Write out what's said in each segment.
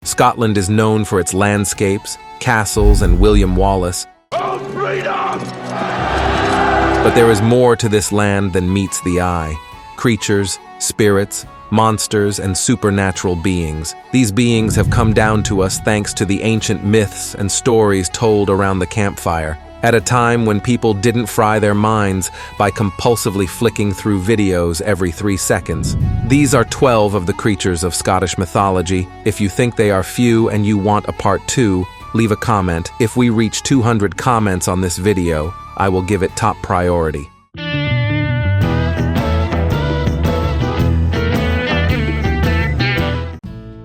Scotland is known for its landscapes, castles, and William Wallace. Oh, freedom! But there is more to this land than meets the eye. Creatures, spirits, monsters, and supernatural beings. These beings have come down to us thanks to the ancient myths and stories told around the campfire, at a time when people didn't fry their minds by compulsively flicking through videos every 3 seconds. These are 12 of the creatures of Scottish mythology. If you think they are few and you want a part 2, leave a comment. If we reach 200 comments on this video, I will give it top priority.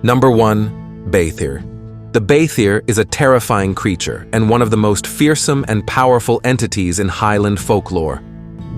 Number 1. Bestiary. The Bestiary is a terrifying creature and one of the most fearsome and powerful entities in Highland folklore.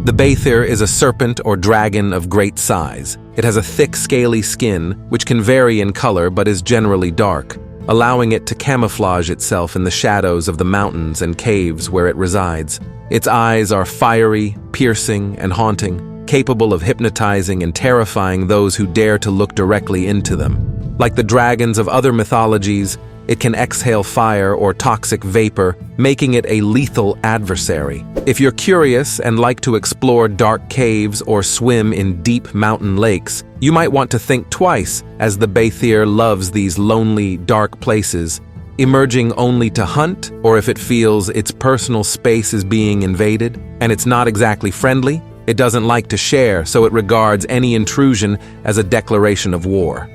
The Bestiary is a serpent or dragon of great size. It has a thick, scaly skin, which can vary in color but is generally dark, allowing it to camouflage itself in the shadows of the mountains and caves where it resides. Its eyes are fiery, piercing, and haunting, capable of hypnotizing and terrifying those who dare to look directly into them. Like the dragons of other mythologies, it can exhale fire or toxic vapor, making it a lethal adversary. If you're curious and like to explore dark caves or swim in deep mountain lakes, you might want to think twice, as the Bestiary loves these lonely, dark places, emerging only to hunt, or if it feels its personal space is being invaded, and it's not exactly friendly. It doesn't like to share, so it regards any intrusion as a declaration of war.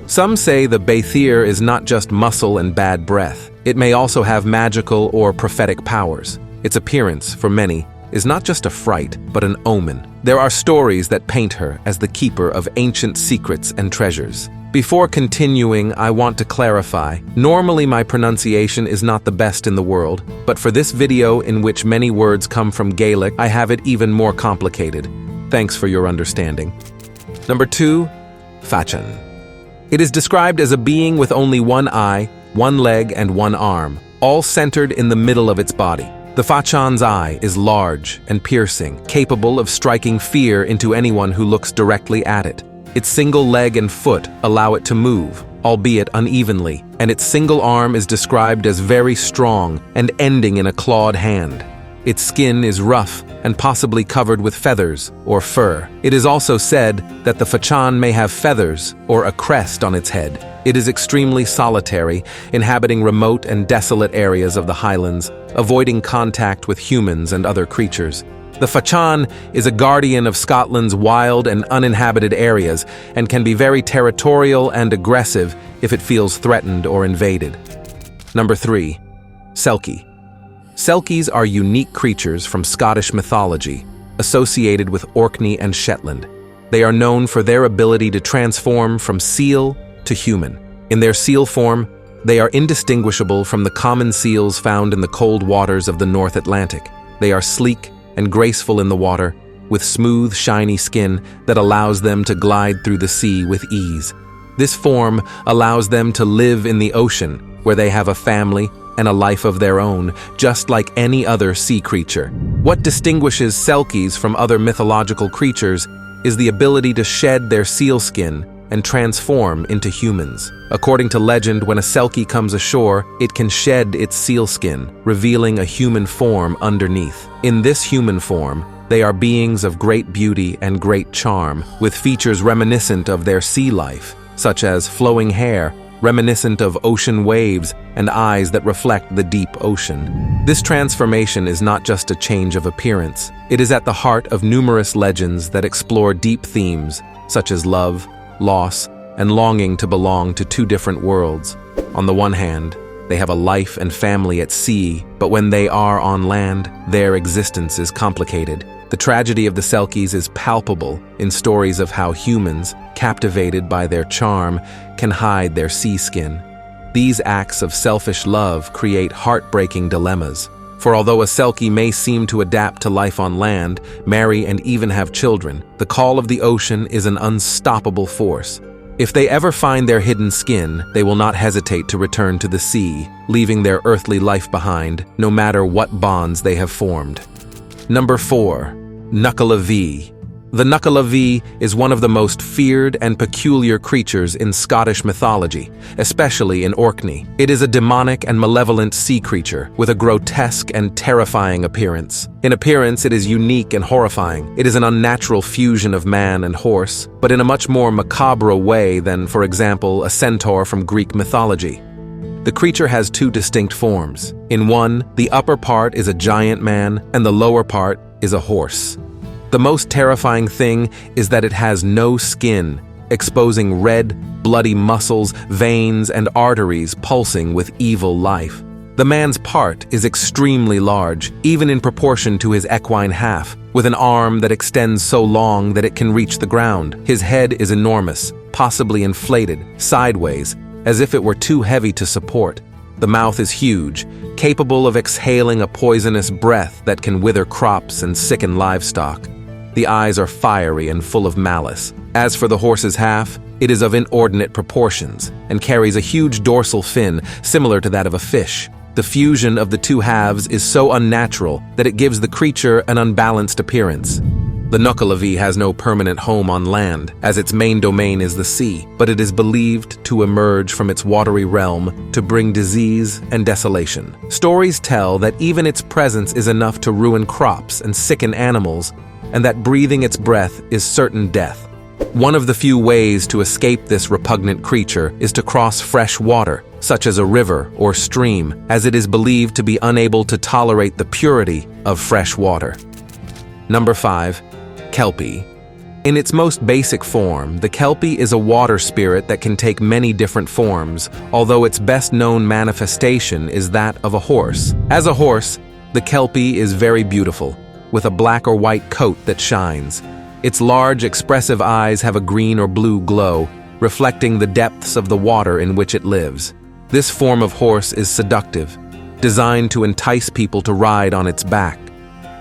Some say the Bestiary is not just muscle and bad breath. It may also have magical or prophetic powers. Its appearance, for many, is not just a fright, but an omen. There are stories that paint her as the keeper of ancient secrets and treasures. Before continuing, I want to clarify. Normally my pronunciation is not the best in the world, but for this video in which many words come from Gaelic, I have it even more complicated. Thanks for your understanding. Number 2. Fachan. It is described as a being with only one eye, one leg, and one arm, all centered in the middle of its body. The Fachan's eye is large and piercing, capable of striking fear into anyone who looks directly at it. Its single leg and foot allow it to move, albeit unevenly, and its single arm is described as very strong and ending in a clawed hand. Its skin is rough and possibly covered with feathers or fur. It is also said that the Fachan may have feathers or a crest on its head. It is extremely solitary, inhabiting remote and desolate areas of the Highlands, avoiding contact with humans and other creatures. The Fachan is a guardian of Scotland's wild and uninhabited areas and can be very territorial and aggressive if it feels threatened or invaded. Number 3. Selkie. Selkies are unique creatures from Scottish mythology, associated with Orkney and Shetland. They are known for their ability to transform from seal to human. In their seal form, they are indistinguishable from the common seals found in the cold waters of the North Atlantic. They are sleek and graceful in the water, with smooth, shiny skin that allows them to glide through the sea with ease. This form allows them to live in the ocean, where they have a family and a life of their own, just like any other sea creature. What distinguishes Selkies from other mythological creatures is the ability to shed their seal skin and transform into humans. According to legend, when a Selkie comes ashore, it can shed its seal skin, revealing a human form underneath. In this human form, they are beings of great beauty and great charm, with features reminiscent of their sea life, such as flowing hair, reminiscent of ocean waves, and eyes that reflect the deep ocean. This transformation is not just a change of appearance. It is at the heart of numerous legends that explore deep themes, such as love, loss, and longing to belong to two different worlds. On the one hand, they have a life and family at sea, but when they are on land, their existence is complicated. The tragedy of the Selkies is palpable in stories of how humans, captivated by their charm, can hide their sea skin. These acts of selfish love create heartbreaking dilemmas. For although a Selkie may seem to adapt to life on land, marry, and even have children, the call of the ocean is an unstoppable force. If they ever find their hidden skin, they will not hesitate to return to the sea, leaving their earthly life behind, no matter what bonds they have formed. Number 4. Nuckalavee. The Nuckalave is one of the most feared and peculiar creatures in Scottish mythology, especially in Orkney. It is a demonic and malevolent sea creature with a grotesque and terrifying appearance. In appearance, it is unique and horrifying. It is an unnatural fusion of man and horse, but in a much more macabre way than, for example, a centaur from Greek mythology. The creature has two distinct forms. In one, the upper part is a giant man, and the lower part is a horse. The most terrifying thing is that it has no skin, exposing red, bloody muscles, veins, and arteries pulsing with evil life. The man's part is extremely large, even in proportion to his equine half, with an arm that extends so long that it can reach the ground. His head is enormous, possibly inflated, sideways, as if it were too heavy to support. The mouth is huge, capable of exhaling a poisonous breath that can wither crops and sicken livestock. The eyes are fiery and full of malice. As for the horse's half, it is of inordinate proportions and carries a huge dorsal fin similar to that of a fish. The fusion of the two halves is so unnatural that it gives the creature an unbalanced appearance. The Nuckalave has no permanent home on land, as its main domain is the sea, but it is believed to emerge from its watery realm to bring disease and desolation. Stories tell that even its presence is enough to ruin crops and sicken animals, and that breathing its breath is certain death. One of the few ways to escape this repugnant creature is to cross fresh water, such as a river or stream, as it is believed to be unable to tolerate the purity of fresh water. Number 5. Kelpie. In its most basic form, the Kelpie is a water spirit that can take many different forms, although its best known manifestation is that of a horse. As a horse, the Kelpie is very beautiful, with a black or white coat that shines. Its large, expressive eyes have a green or blue glow, reflecting the depths of the water in which it lives. This form of horse is seductive, designed to entice people to ride on its back,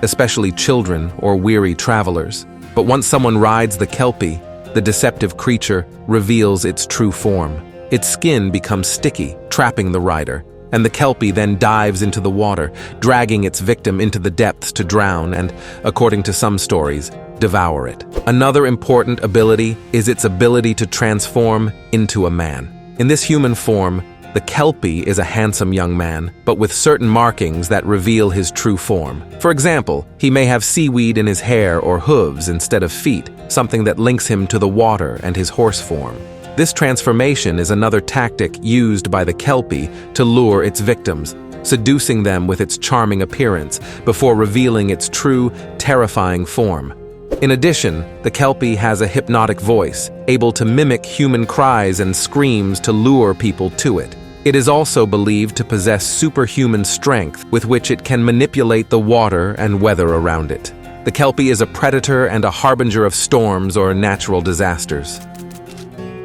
especially children or weary travelers. But once someone rides the Kelpie, the deceptive creature reveals its true form. Its skin becomes sticky, trapping the rider, and the Kelpie then dives into the water, dragging its victim into the depths to drown and, according to some stories, devour it. Another important ability is its ability to transform into a man. In this human form, the Kelpie is a handsome young man, but with certain markings that reveal his true form. For example, he may have seaweed in his hair or hooves instead of feet, something that links him to the water and his horse form. This transformation is another tactic used by the Kelpie to lure its victims, seducing them with its charming appearance before revealing its true, terrifying form. In addition, the Kelpie has a hypnotic voice, able to mimic human cries and screams to lure people to it. It is also believed to possess superhuman strength with which it can manipulate the water and weather around it. The Kelpie is a predator and a harbinger of storms or natural disasters.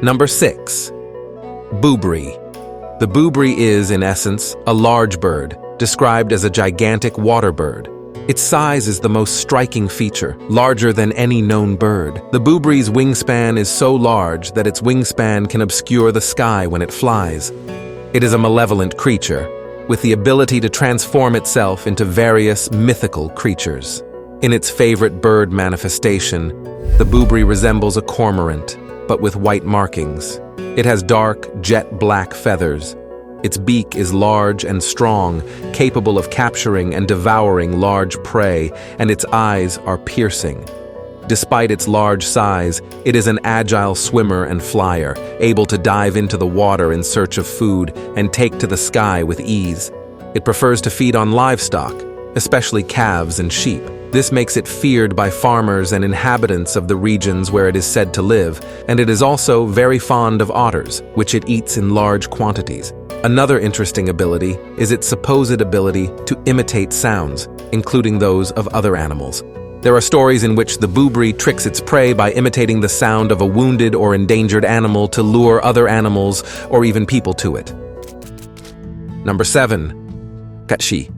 Number 6. Boobrie. The boobrie is, in essence, a large bird, described as a gigantic water bird. Its size is the most striking feature, larger than any known bird. The boobrie's wingspan is so large that its wingspan can obscure the sky when it flies. It is a malevolent creature, with the ability to transform itself into various mythical creatures. In its favorite bird manifestation, the boobrie resembles a cormorant, but with white markings. It has dark, jet-black feathers. Its beak is large and strong, capable of capturing and devouring large prey, and its eyes are piercing. Despite its large size, it is an agile swimmer and flyer, able to dive into the water in search of food and take to the sky with ease. It prefers to feed on livestock, especially calves and sheep. This makes it feared by farmers and inhabitants of the regions where it is said to live, and it is also very fond of otters, which it eats in large quantities. Another interesting ability is its supposed ability to imitate sounds, including those of other animals. There are stories in which the boobrie tricks its prey by imitating the sound of a wounded or endangered animal to lure other animals or even people to it. Number 7. Catshi.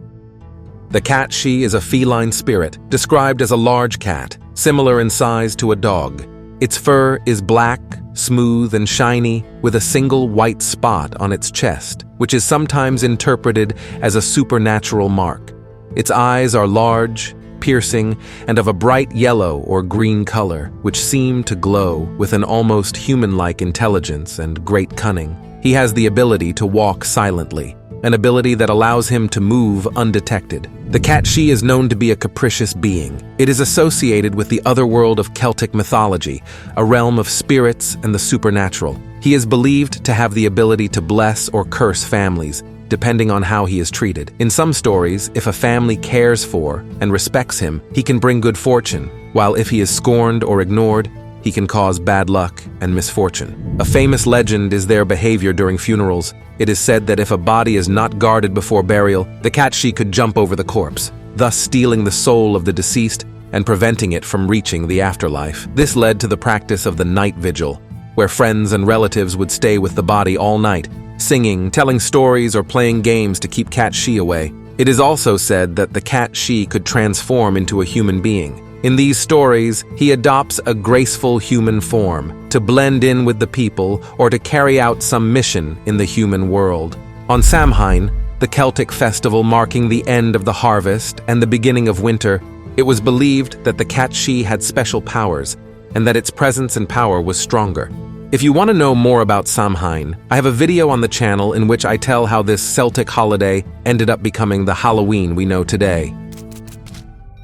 The catshi is a feline spirit, described as a large cat, similar in size to a dog. Its fur is black, smooth and shiny, with a single white spot on its chest, which is sometimes interpreted as a supernatural mark. Its eyes are large, piercing, and of a bright yellow or green color, which seem to glow with an almost human-like intelligence and great cunning. He has the ability to walk silently, an ability that allows him to move undetected. The cat-she is known to be a capricious being. It is associated with the otherworld of Celtic mythology, a realm of spirits and the supernatural. He is believed to have the ability to bless or curse families, depending on how he is treated. In some stories, if a family cares for and respects him, he can bring good fortune, while if he is scorned or ignored, he can cause bad luck and misfortune. A famous legend is their behavior during funerals. It is said that if a body is not guarded before burial, the cat-she could jump over the corpse, thus stealing the soul of the deceased and preventing it from reaching the afterlife. This led to the practice of the night vigil, where friends and relatives would stay with the body all night, singing, telling stories, or playing games to keep cat-she away. It is also said that the cat-she could transform into a human being. In these stories, he adopts a graceful human form to blend in with the people or to carry out some mission in the human world. On Samhain, the Celtic festival marking the end of the harvest and the beginning of winter, it was believed that the cat-she had special powers and that its presence and power was stronger. If you want to know more about Samhain, I have a video on the channel in which I tell how this Celtic holiday ended up becoming the Halloween we know today.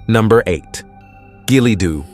Number 8. Gilly-doo.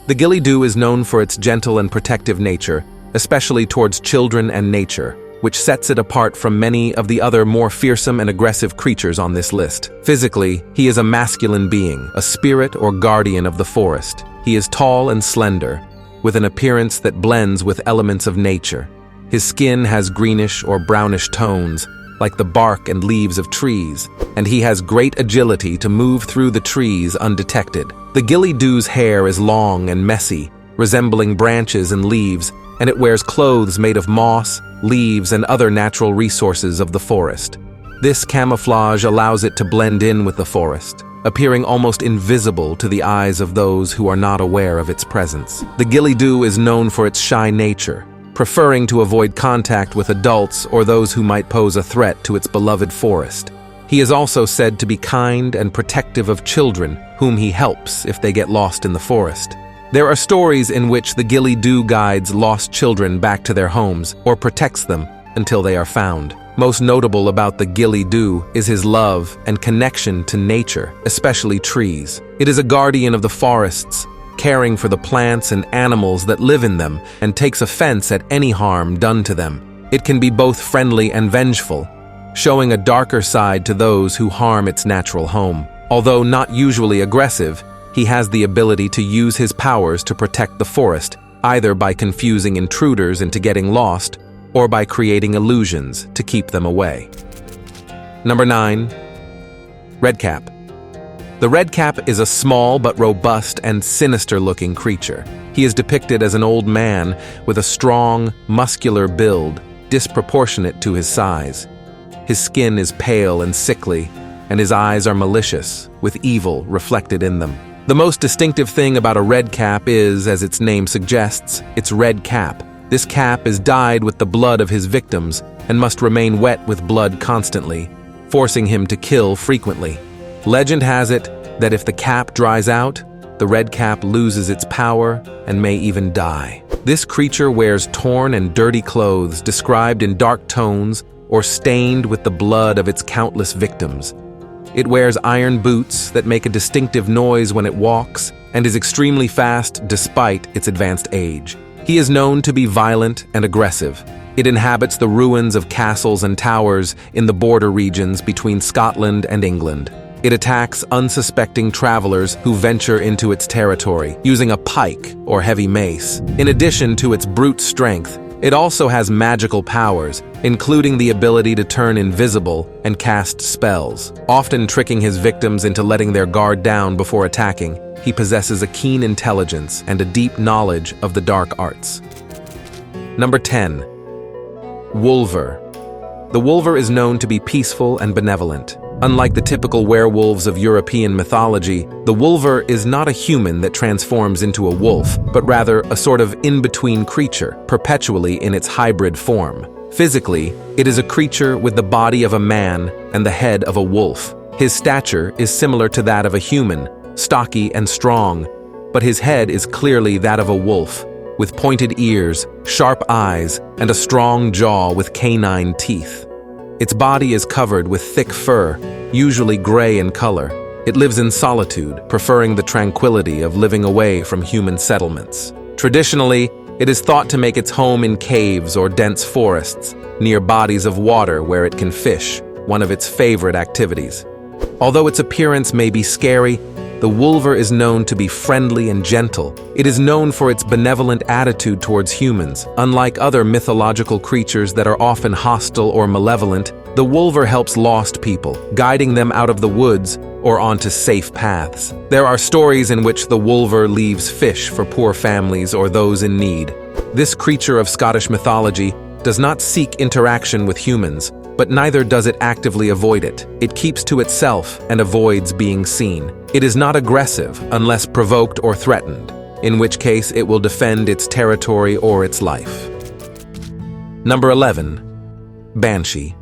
The gilly-doo is known for its gentle and protective nature, especially towards children and nature, which sets it apart from many of the other more fearsome and aggressive creatures on this list. Physically, he is a masculine being, a spirit or guardian of the forest. He is tall and slender, with an appearance that blends with elements of nature. His skin has greenish or brownish tones, like the bark and leaves of trees, and he has great agility to move through the trees undetected. The gilly-doo's hair is long and messy, resembling branches and leaves, and it wears clothes made of moss, leaves, and other natural resources of the forest. This camouflage allows it to blend in with the forest, appearing almost invisible to the eyes of those who are not aware of its presence. The gilly-doo is known for its shy nature, preferring to avoid contact with adults or those who might pose a threat to its beloved forest. He is also said to be kind and protective of children, whom he helps if they get lost in the forest. There are stories in which the gilly-doo guides lost children back to their homes or protects them until they are found. Most notable about the gilly-doo is his love and connection to nature, especially trees. It is a guardian of the forests, caring for the plants and animals that live in them, and takes offense at any harm done to them. It can be both friendly and vengeful, showing a darker side to those who harm its natural home. Although not usually aggressive, he has the ability to use his powers to protect the forest, either by confusing intruders into getting lost, or by creating illusions to keep them away. Number 9. Redcap. The redcap is a small but robust and sinister-looking creature. He is depicted as an old man with a strong, muscular build, disproportionate to his size. His skin is pale and sickly, and his eyes are malicious, with evil reflected in them. The most distinctive thing about a redcap is, as its name suggests, its red cap. This cap is dyed with the blood of his victims and must remain wet with blood constantly, forcing him to kill frequently. Legend has it that if the cap dries out, the red cap loses its power and may even die. This creature wears torn and dirty clothes described in dark tones or stained with the blood of its countless victims. It wears iron boots that make a distinctive noise when it walks and is extremely fast despite its advanced age. He is known to be violent and aggressive. It inhabits the ruins of castles and towers in the border regions between Scotland and England. It attacks unsuspecting travelers who venture into its territory, using a pike or heavy mace. In addition to its brute strength, it also has magical powers, including the ability to turn invisible and cast spells. Often tricking his victims into letting their guard down before attacking, he possesses a keen intelligence and a deep knowledge of the dark arts. Number 10. Wolver. The wolver is known to be peaceful and benevolent. Unlike the typical werewolves of European mythology, the wolver is not a human that transforms into a wolf, but rather a sort of in-between creature, perpetually in its hybrid form. Physically, it is a creature with the body of a man and the head of a wolf. His stature is similar to that of a human, stocky and strong, but his head is clearly that of a wolf, with pointed ears, sharp eyes, and a strong jaw with canine teeth. Its body is covered with thick fur, usually gray in color. It lives in solitude, preferring the tranquility of living away from human settlements. Traditionally, it is thought to make its home in caves or dense forests, near bodies of water where it can fish, one of its favorite activities. Although its appearance may be scary, the wolver is known to be friendly and gentle. It is known for its benevolent attitude towards humans. Unlike other mythological creatures that are often hostile or malevolent, the wolver helps lost people, guiding them out of the woods or onto safe paths. There are stories in which the wolver leaves fish for poor families or those in need. This creature of Scottish mythology does not seek interaction with humans, but neither does it actively avoid it. It keeps to itself and avoids being seen. It is not aggressive unless provoked or threatened, in which case it will defend its territory or its life. Number 11. Banshee.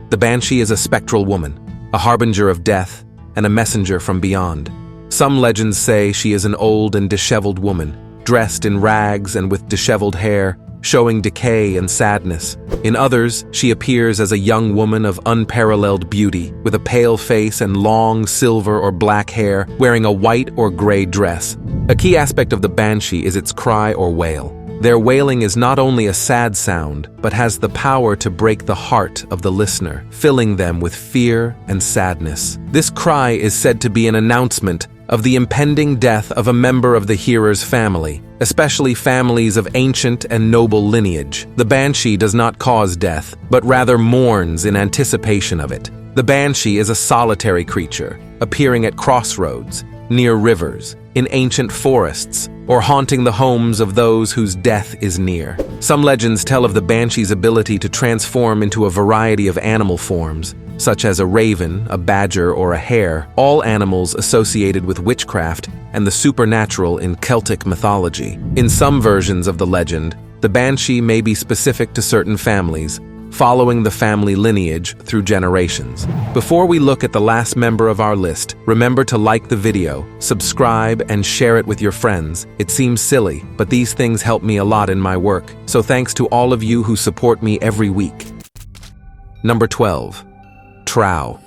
The banshee is a spectral woman, a harbinger of death and a messenger from beyond. Some legends say she is an old and disheveled woman, dressed in rags and with disheveled hair, showing decay and sadness. In others, she appears as a young woman of unparalleled beauty, with a pale face and long silver or black hair, wearing a white or gray dress. A key aspect of the banshee is its cry or wail. Their wailing is not only a sad sound, but has the power to break the heart of the listener, filling them with fear and sadness. This cry is said to be an announcement of the impending death of a member of the hearer's family, especially families of ancient and noble lineage. The banshee does not cause death, but rather mourns in anticipation of it. The banshee is a solitary creature, appearing at crossroads, near rivers, in ancient forests, or haunting the homes of those whose death is near. Some legends tell of the banshee's ability to transform into a variety of animal forms, such as a raven, a badger, or a hare, all animals associated with witchcraft and the supernatural in Celtic mythology. In some versions of the legend, the banshee may be specific to certain families, following the family lineage through generations. Before we look at the last member of our list, remember to like the video, subscribe, and share it with your friends. It seems silly, but these things help me a lot in my work, so thanks to all of you who support me every week. Number 12. Trow.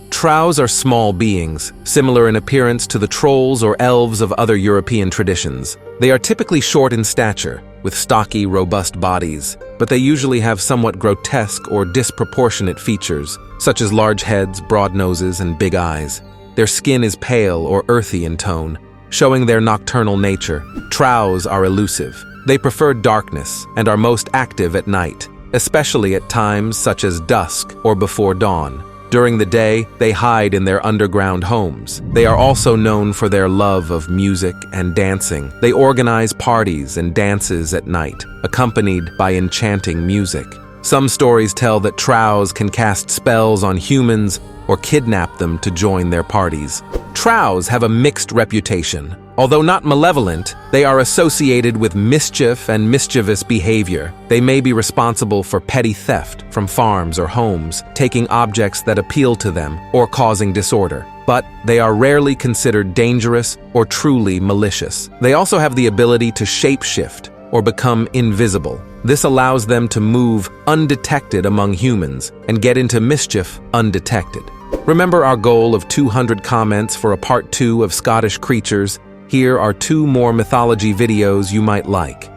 Trows are small beings, similar in appearance to the trolls or elves of other European traditions. They are typically short in stature, with stocky, robust bodies, but they usually have somewhat grotesque or disproportionate features, such as large heads, broad noses, and big eyes. Their skin is pale or earthy in tone, showing their nocturnal nature. Trows are elusive. They prefer darkness and are most active at night, especially at times such as dusk or before dawn. During the day, they hide in their underground homes. They are also known for their love of music and dancing. They organize parties and dances at night, accompanied by enchanting music. Some stories tell that trows can cast spells on humans or kidnap them to join their parties. Trows have a mixed reputation. Although not malevolent, they are associated with mischief and mischievous behavior. They may be responsible for petty theft from farms or homes, taking objects that appeal to them, or causing disorder. But they are rarely considered dangerous or truly malicious. They also have the ability to shapeshift or become invisible. This allows them to move undetected among humans and get into mischief undetected. Remember our goal of 200 comments for a part 2 of Scottish creatures? Here are 2 more mythology videos you might like.